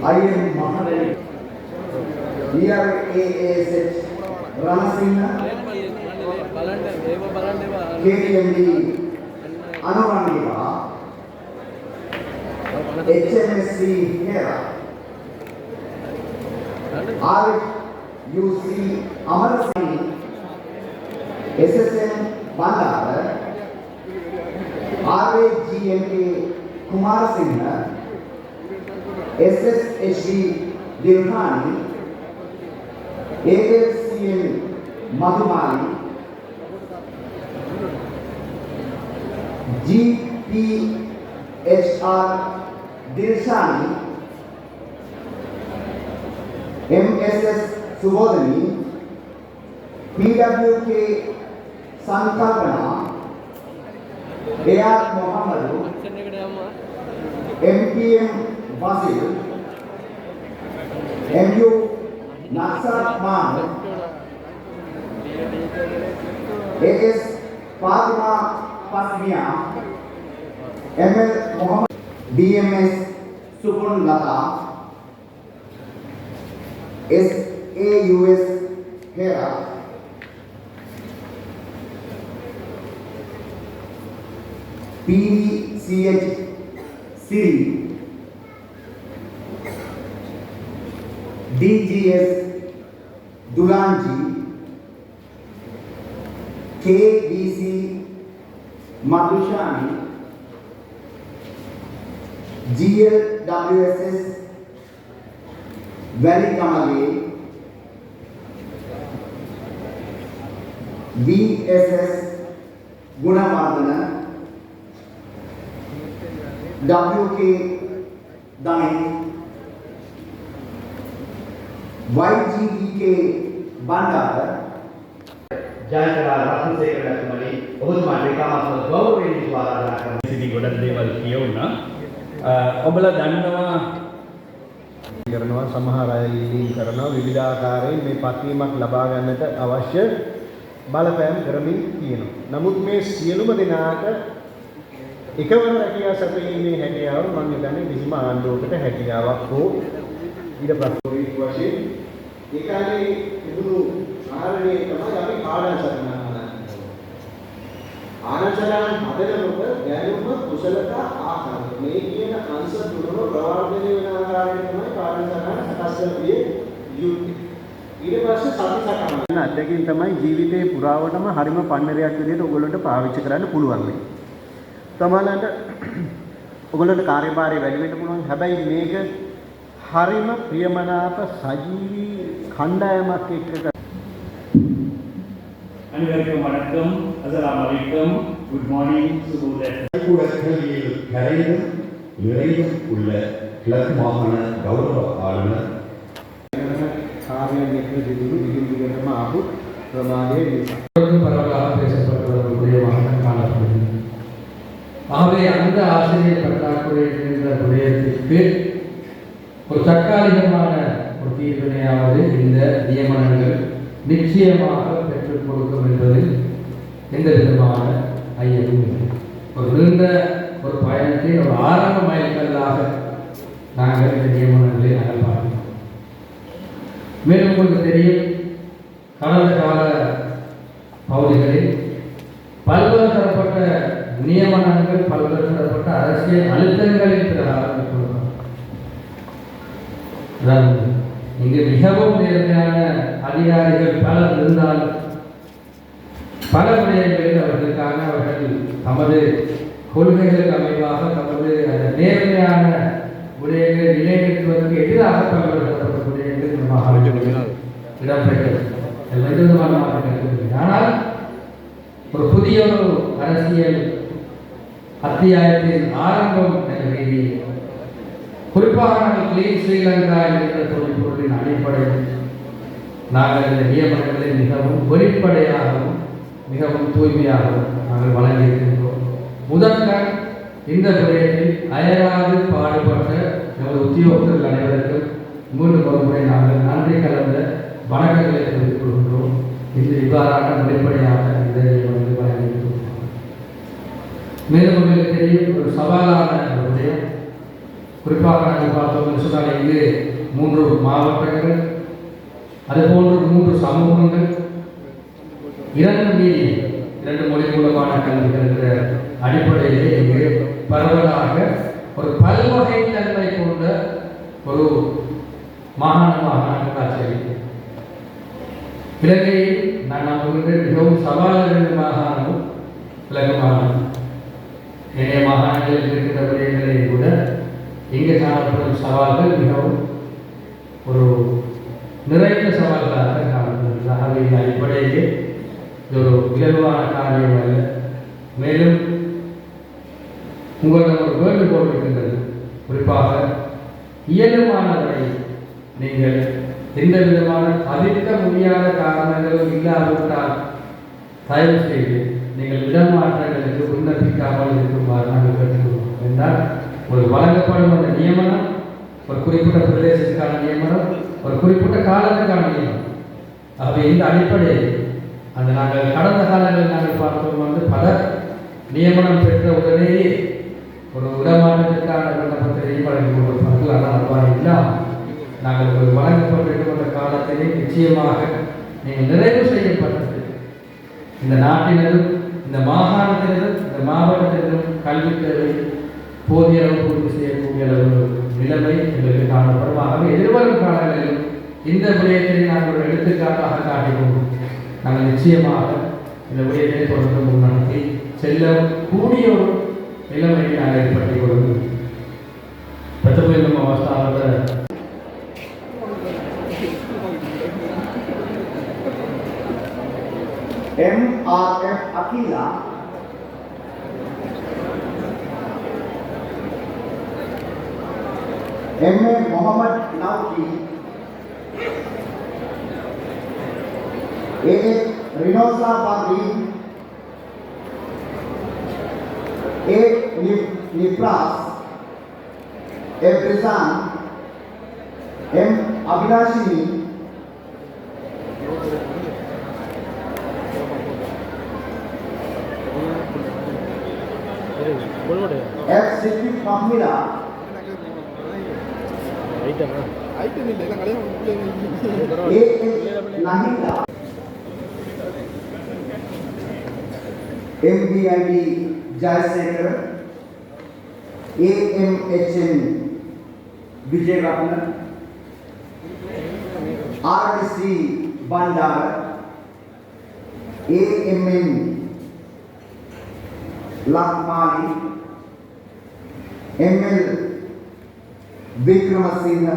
I.M. Mahadev, ERAASH Ranasinghe, KTMD Anurandiva, HMSC Hera, RUC Amar Singh, SSM Bandar, RAGMK Kumar Singh, SSHD Devhani, ALCM Madhumali, GPHR Dilshani, MSS Subodhani, PWK Sankalpana, AR Mohammadu, MPM Basil, MU Naksar Maan, AS Fatima Pasmia, ML Mohammed, DMS Supun Lata, SAUS Hera, PVCH Siri, DGS Dulanji, KBC Madhushani, GLWSS Valley Kamale, VSS Gunavardhana, WK Dani, YGDK Bandar, ජයකලා Ratnasekara රත්නමලි ඔබතුමාට ඒකාමත්ව ගෞරවයෙන් ආරාධනා කරනවා. සිටි ගොඩක් දේවල් කියවුණා. ඔබලා දන්නවා කරනවා සමහර අය ලීඩින් කරනවා විවිධාකාරයෙන් මේ පත්වීමක් ලබා ගන්නට අවශ්‍ය බලපෑම් කරමින් තියෙනවා. නමුත් මේ සියලුම දෙනාට එකවර රැකියාව සැපයීමේ හැකියාව මම හිතන්නේ කිසිම ආණ්ඩුවකට හැකියාවක් හෝ ඊට ප්‍රතිවිරුද්ධ වශයෙන් ඒ කාලේ තිබුණු කාරණේ තමයි අපි පාඩම් සටහන් හදන්නේ. ආනචරණ හදනකොට දැනුම කුසලතා ආකාරය මේ කියන අංශ තුනම ප්‍රවර්ධනය වෙන ආකාරයෙන් තමයි පාඩම් සටහන් සකස් කරන්නේ යුක්ති. ඊට පස්සේ සති සටහන අධ්‍යක්ෂින් තමයි ජීවිතේ පුරාවටම හරිම පන්නරයක් විදිහට ඔයගොල්ලන්ට පාවිච්චි කරන්න පුළුවන් වෙන්නේ. තමලන්ට ඔයගොල්ලන්ට කාර්යභාරය වැඩි වෙන්න පුළුවන්. හැබැයි මේක හරිම ප්‍රියමනාප සජීවී කණ්ඩායමක් එක්ක அனைவருக்கும் வணக்கம். அஸ்ஸலாமு அலைக்கும். Good morning. சுபோதயம். கூட கல்வியில் கரைந்தும் நிறைந்தும் உள்ள கிழக்கு மாகாண கௌரவ ஆளுநர் කාර්යයෙන් එක්ක දිනුරු විහිදුවීමම ආපු ප්‍රමාදයේ නිසා பரவலாக பேசப்பட்டுள்ள மாகாண காலப்பகுதி. ஆகவே அந்த ஆசிரியர் பற்றாக்குறை என்ற விடயத்திற்கு ஒரு தற்காலிகமான ஒரு தீர்வினையாவது இந்த நியமனங்கள் நிச்சயமாக பெற்றுக் கொடுக்கும் என்பதில் எந்த விதமான ஐயமும் இல்லை. ஒரு நீண்ட ஒரு பயணத்தை ஒரு ஆரம்ப மைல்கல்லாக நாங்கள் இந்த நியமனங்களை நாங்கள் பார்க்கிறோம். மேலும் உங்களுக்கு தெரியும், கடந்த கால பகுதிகளில் பல்வேறு தரப்பட்ட நியமனங்கள் பல்வேறு தரப்பட்ட அரசியல் அழுத்தங்களின் பிரகாரம் இங்கு மிகவும் நேர்மையான அதிகாரிகள் பலர் இருந்தாலும் பல விடயங்களில் அவர்களுக்கான அவர்கள் தமது கொள்கைகளுக்கு அமைவாக தமது நேர்மையான விடயங்களை நிலைநிறுத்துவதற்கு எதிராக பல்வேறு விடயங்கள் இடம்பெற்றது. எந்த விதமான மாற்றங்கள். ஆனால் ஒரு புதிய ஒரு அரசியல் அத்தியாயத்தின் ஆரம்பம் என்ற ரீதியில் குறிப்பாக நாங்கள் கிளீன் ஸ்ரீலங்கா என்ற பொருளின் அடிப்படையில் நாங்கள் இந்த நியமனங்களை மிகவும் வெளிப்படையாகவும் மிகவும் தூய்மையாகவும் நாங்கள் வழங்கியிருக்கின்றோம். முதற்கண் இந்த விடயத்தில் அயராது பாடுபட்ட நமது உத்தியோகத்தர்கள் அனைவருக்கும் மீண்டும் ஒரு முறை நாங்கள் நன்றி கலந்த வணக்கங்களை தெரிவித்துக் கொள்கின்றோம். இந்த இவ்வாறான வெளிப்படையாக இந்த நியமனங்களை வழங்கியிருக்கிறோம். மேலும் உங்களுக்கு தெரியும், ஒரு சவாலான விடயம் குறிப்பாக நாங்கள் பார்த்தோம் சொன்னால் இங்கு 3 மாவட்டங்கள், அதுபோன்று 3 சமூகங்கள், 2 மொழி மூலமான கல்விகள் என்ற அடிப்படையிலே இங்கு பரவலாக ஒரு பல்வகைத்தன்மை கொண்ட ஒரு மாகாணமாக நாங்கள் ஆச்சரிக்கிறோம். இலங்கையில் நான் நம்புகின்றேன் மிகவும் சவால் நிறைந்த மாகாணமும் கிழக்கு மாகாணம். ஏனைய மாகாணங்களில் இருக்கின்ற விடயங்களை கூட இங்கே காணப்படும் சவால்கள் மிகவும் ஒரு நிறைந்த சவால்களாக காணப்படுகிறது. ஆகவே இந்த அடிப்படையிலே இது ஒரு இலகுவான காரியம் அல்ல. மேலும் உங்களிடம் ஒரு வேண்டுகோள் இருக்கின்றது. குறிப்பாக இயலுமானவரை நீங்கள் எந்த விதமான தவிர்க்க முடியாத காரணங்களும் இல்லாவிட்டால் தயவு செய்து நீங்கள் இடமாற்றங்களுக்கு விண்ணப்பிக்காமல் இருக்குமாறு நாங்கள் கேட்டுக்கொள்வோம். என்றால் ஒரு வழங்கப்படும் அந்த நியமனம் ஒரு குறிப்பிட்ட பிரதேசத்துக்கான நியமனம், ஒரு குறிப்பிட்ட காலத்துக்கான நியமனம். ஆகவே இந்த அடிப்படையில் அந்த நாங்கள் கடந்த காலங்களில் நாங்கள் பார்த்தோம் பலர் நியமனம் பெற்ற உடனேயே ஒரு இடமாற்றத்திற்கான விண்ணப்பத்தினையும் வழங்கி கொண்டிருப்பார்கள். ஆனால் அவ்வாறு இல்லாமல் நாங்கள் ஒரு வழங்கப்பட்டிருக்கின்ற காலத்திலே நிச்சயமாக நீங்கள் நிறைவு செய்யப்பட்டது இந்த நாட்டினரும் இந்த மாகாணத்தினரும் இந்த மாவட்டத்தினரும் கல்வி தேவை போதிய அளவு பூர்த்தி செய்யக்கூடிய அளவு நிலைமை எங்களுக்கு காணப்படும். ஆகவே எதிர்வரும் காலங்களிலும் இந்த விடயத்தை நாங்கள் ஒரு எடுத்துக்காட்டாக காட்டிக்கொண்டோம். நாங்கள் நிச்சயமாக இந்த விடயத்தை தொடர்ந்து முன்னடத்தி செல்ல கூடிய ஒரு நிலைமையை நாங்கள் ஏற்படுத்திக் கொள்கிறோம். பெற்றபோய் அவஸ்தாவில் MRF Akila, MA Muhammad Nauki, AA Rinosa Bagri, A Nipras, F Rizan, M Abhinashini, F Siddiq Mahmira, A Nahida, MBID Jayasekar, AMHN Vijay Ratna, RDC Bandar, AMN Lakmali, ML Vikramasinghe,